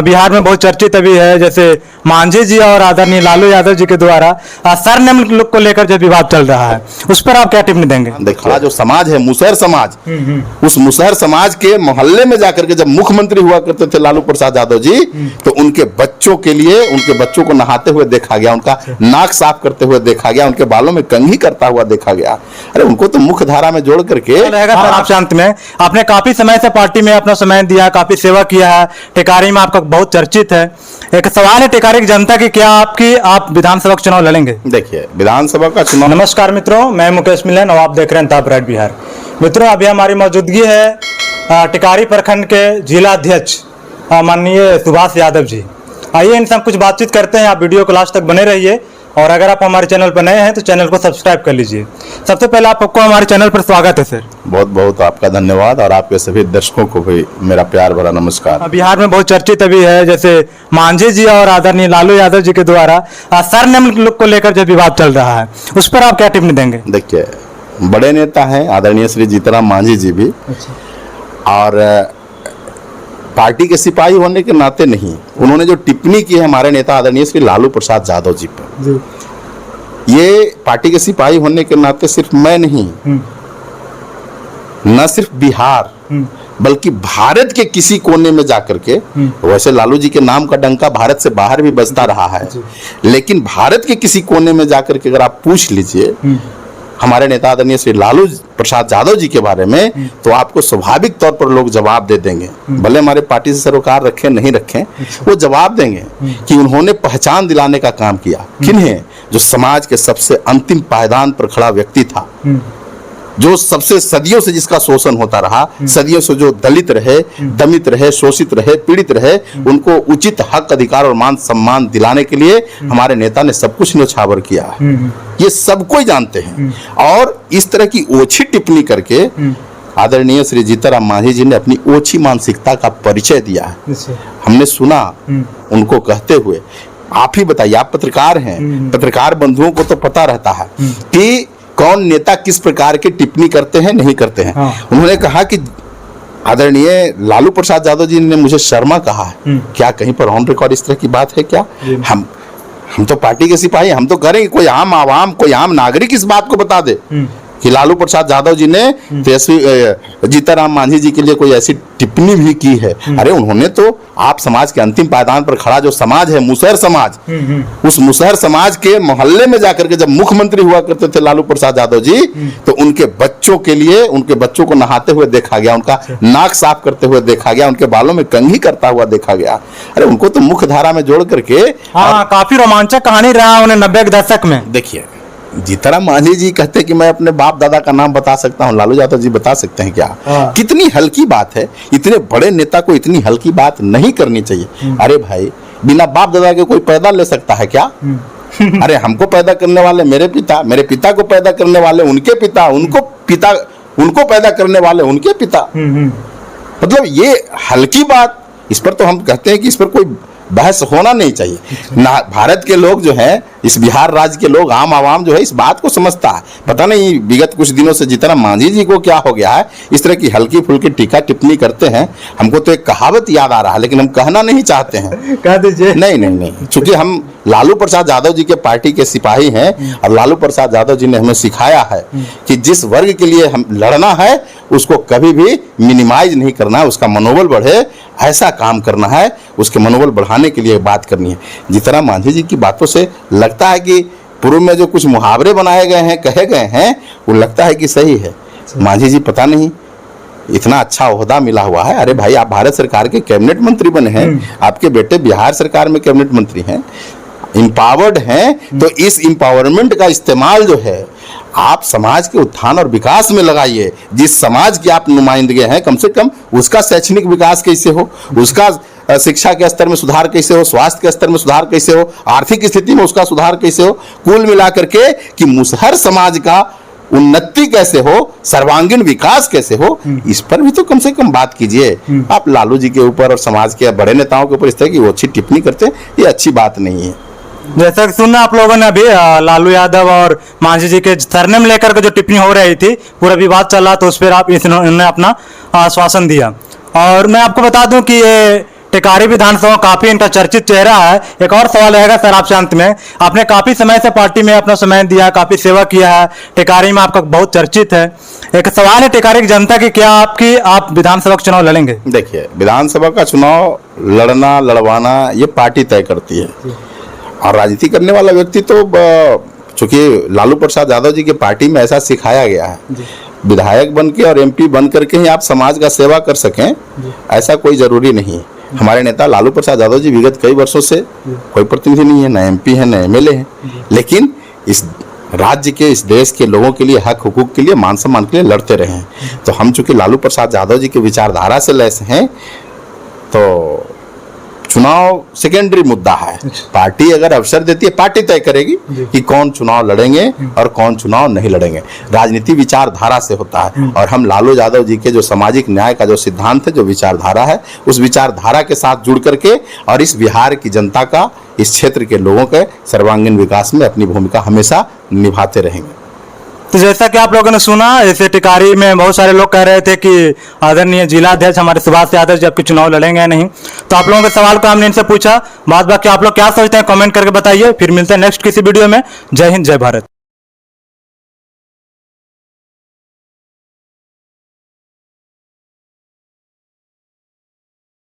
बिहार में बहुत चर्चित अभी है, जैसे मांझी जी और आदरणीय लालू यादव जी के द्वारा सरनेम को लेकर जो विवाद चल रहा है, उस पर आप क्या टिप्पणी देंगे? देखिए, जो समाज है मुसहर समाज, उस मुसहर समाज के मोहल्ले में जाकर के जब मुख्यमंत्री हुआ करते थे लालू प्रसाद यादव जी, तो उनके बच्चों के लिए, उनके बच्चों को नहाते हुए देखा गया, उनका नाक साफ करते हुए देखा गया, उनके बालों में कंघी करता हुआ देखा गया। अरे उनको तो मुख्य धारा में जोड़ करके आप शांत में, आपने काफी समय से पार्टी में अपना समय दिया, काफी सेवा किया है, टेकारी में आपका बहुत चर्चित है। एक सवाल है टेकारी की जनता की, क्या आप विधानसभा का चुनाव लड़ेंगे? देखिए, विधानसभा का चुनाव। नमस्कार मित्रों, मैं मुकेश मिलन और आप देख रहे हैं ताप राइट बिहार। मित्रों, अभी हमारी मौजूदगी है टेकारी प्रखंड के जिला अध्यक्ष माननीय सुभाष यादव जी। आइए इनसे हम कुछ बातचीत करते हैं। आप वीडियो को लास्ट तक बने रहिए, और अगर आप हमारे चैनल पर नए हैं तो चैनल को सब्सक्राइब कर लीजिए। सबसे पहले आपको हमारे चैनल पर स्वागत है सर। बहुत बहुत आपका धन्यवाद, और आपके सभी दर्शकों को भी मेरा प्यार भरा नमस्कार। बिहार में बहुत चर्चित अभी है, जैसे मांझी जी और आदरणीय लालू यादव जी के द्वारा सरनेम को लेकर जो विवाद चल रहा है, उस पर आप क्या टिप्पणी देंगे? देखिए, बड़े नेता हैं आदरणीय श्री जीतराम मांझी जी भी, और पार्टी के सिपाही होने के नाते नहीं, उन्होंने जो टिप्पणी की है हमारे नेता आदरणीय श्री लालू प्रसाद यादव जी पर, ये पार्टी के सिपाही होने के नाते सिर्फ मैं नहीं, न सिर्फ बिहार बल्कि भारत के किसी कोने में जाकर के, वैसे लालू जी के नाम का डंका भारत से बाहर भी बजता रहा है, लेकिन भारत के किसी कोने में जाकर के अगर आप पूछ लीजिए हमारे नेता आदरणीय श्री लालू प्रसाद यादव जी के बारे में, तो आपको स्वाभाविक तौर पर लोग जवाब दे देंगे। भले हमारे पार्टी से सरोकार रखें नहीं रखें, वो जवाब देंगे कि उन्होंने पहचान दिलाने का काम किया। किन्हें? जो समाज के सबसे अंतिम पायदान पर खड़ा व्यक्ति था, जो सबसे सदियों से जिसका शोषण होता रहा, सदियों से जो दलित रहे, दमित रहे, शोषित रहे, पीड़ित रहे, उनको उचित हक, अधिकार और मान सम्मान दिलाने के लिए हमारे नेता ने सब कुछ न्योछावर किया है। ये सब कोई जानते हैं। और इस तरह की ओछी टिप्पणी करके आदरणीय श्री जीतराम मांझी जी ने अपनी ओछी मानसिकता का परिचय दिया है। हमने सुना उनको कहते हुए। आप ही बताइए, आप पत्रकार हैं, पत्रकार बंधुओं को तो पता रहता है कि कौन नेता किस प्रकार की टिप्पणी करते हैं, नहीं करते हैं। उन्होंने कहा कि आदरणीय लालू प्रसाद यादव जी ने मुझे शर्मा कहा है। क्या कहीं पर ऑन रिकॉर्ड इस तरह की बात है क्या? हम तो पार्टी के सिपाही, हम तो करेंगे। कोई आम आवाम, कोई आम नागरिक इस बात को बता दे कि लालू प्रसाद यादव जी ने जीतराम मांझी जी के लिए कोई ऐसी टिप्पणी भी की है। अरे उन्होंने तो आप समाज के अंतिम पायदान पर खड़ा जो समाज है मुसहर समाज, उस मुसहर समाज के मोहल्ले में जाकर के जब मुख्यमंत्री हुआ करते थे लालू प्रसाद यादव जी, तो उनके बच्चों के लिए, उनके बच्चों को नहाते हुए देखा गया, उनका नाक साफ करते हुए देखा गया, उनके बालों में कंघी करता हुआ देखा गया। अरे उनको तो मुख्य धारा में जोड़ करके काफी रोमांचक कहानी रहा उन्हें 90 के दशक में। देखिए, जीतराम मांझी जी कहते कि मैं अपने बाप दादा का नाम बता सकता हूँ, लालू यादव जी बता सकते हैं क्या? कितनी हल्की बात है। इतने बड़े नेता को इतनी हल्की बात नहीं करनी चाहिए। अरे भाई, बिना बाप दादा के कोई पैदा ले सकता है क्या? अरे हमको पैदा करने वाले मेरे पिता, मेरे पिता को पैदा करने वाले उनके पिता, उनको पैदा करने वाले उनके पिता। मतलब ये हल्की बात, इस पर तो हम कहते हैं कि इस पर कोई बहस होना नहीं चाहिए ना। भारत के लोग जो हैं, इस बिहार राज्य के लोग, आम आवाम जो है इस बात को समझता है। पता नहीं विगत कुछ दिनों से जीतराम मांझी जी को क्या हो गया है, इस तरह की हल्की फुल्की टीका टिप्पणी करते हैं। हमको तो एक कहावत याद आ रहा है, लेकिन हम कहना नहीं चाहते हैं। कह दीजिए। नहीं, चूंकि हम लालू प्रसाद यादव जी के पार्टी के सिपाही हैं, और लालू प्रसाद यादव जी ने हमें सिखाया है कि जिस वर्ग के लिए हम लड़ना है उसको कभी भी मिनिमाइज नहीं करना है, उसका मनोबल बढ़े ऐसा काम करना है, उसके मनोबल बढ़ाने के लिए बात करनी है। जीतराम मांझी जी की बातों से लगता है कि पूर्व में जो कुछ मुहावरे बनाए गए हैं, कहे गए हैं, वो लगता है कि सही है। मांझी जी पता नहीं इतना अच्छा ओहदा मिला हुआ है। अरे भाई, आप भारत सरकार के कैबिनेट मंत्री बने हैं, आपके बेटे बिहार सरकार में कैबिनेट मंत्री हैं, एम्पावर्ड हैं, तो इस एम्पावरमेंट का इस्तेमाल जो है आप समाज के उत्थान और विकास में लगाइए। जिस समाज के आप नुमाइंदगे हैं, कम से कम उसका शैक्षणिक विकास कैसे हो, उसका शिक्षा के स्तर में सुधार कैसे हो, स्वास्थ्य के स्तर में सुधार कैसे हो, आर्थिक स्थिति में उसका सुधार कैसे हो, कुल मिलाकर के कि मुसहर समाज का उन्नति कैसे हो, सर्वांगीण विकास कैसे हो, इस पर भी तो कम से कम बात कीजिए। आप लालू जी के ऊपर और समाज के बड़े नेताओं के ऊपर इस तरह की अच्छी टिप्पणी करते हैं, ये अच्छी बात नहीं है। जैसा कि सुनना आप लोगों ने अभी लालू यादव और मांझी जी के सरनेम लेकर के जो टिप्पणी हो रही थी, पूरा विवाद चला, तो उस पर आप इन्होंने अपना आश्वासन दिया। और मैं आपको बता दूं कि ये टिकारी विधानसभा काफी इनका चर्चित चेहरा है। एक और सवाल रहेगा सर आपसे अंत में, आपने काफी समय से पार्टी में अपना समय दिया, काफी सेवा किया है, टिकारी में आपका बहुत चर्चित है। एक सवाल है टिकारी की जनता की, क्या आप विधानसभा का चुनाव लड़ेंगे? देखिए, विधानसभा का चुनाव लड़ना लड़वाना ये पार्टी तय करती है, और राजनीति करने वाला व्यक्ति तो चूंकि लालू प्रसाद यादव जी की पार्टी में ऐसा सिखाया गया है, विधायक बन के और एमपी बन करके ही आप समाज का सेवा कर सकें, ऐसा कोई जरूरी नहीं है। हमारे नेता लालू प्रसाद यादव जी विगत कई वर्षों से कोई प्रतिनिधि नहीं है, न एमपी है न एमएलए है, लेकिन इस राज्य के, इस देश के लोगों के लिए, हक हुकूक के लिए, मान सम्मान के लिए लड़ते रहे हैं। तो हम चूंकि लालू प्रसाद यादव जी की विचारधारा से लैस हैं, तो चुनाव सेकेंडरी मुद्दा है। पार्टी अगर अवसर देती है, पार्टी तय करेगी कि कौन चुनाव लड़ेंगे और कौन चुनाव नहीं लड़ेंगे। राजनीति विचारधारा से होता है, और हम लालू यादव जी के जो सामाजिक न्याय का जो सिद्धांत है, जो विचारधारा है, उस विचारधारा के साथ जुड़ करके और इस बिहार की जनता का, इस क्षेत्र के लोगों के सर्वांगीण विकास में अपनी भूमिका हमेशा निभाते रहेंगे। तो जैसा कि आप लोगों ने सुना, जैसे टिकारी में बहुत सारे लोग कह रहे थे कि आदरणीय जिला अध्यक्ष हमारे सुभाष यादव जी आपके चुनाव लड़ेंगे या नहीं, तो आप लोगों के सवाल को हमने इनसे पूछा। बात बाकी आप लोग क्या सोचते हैं कमेंट करके बताइए। फिर मिलते हैं नेक्स्ट किसी वीडियो में। जय हिंद, जय भारत।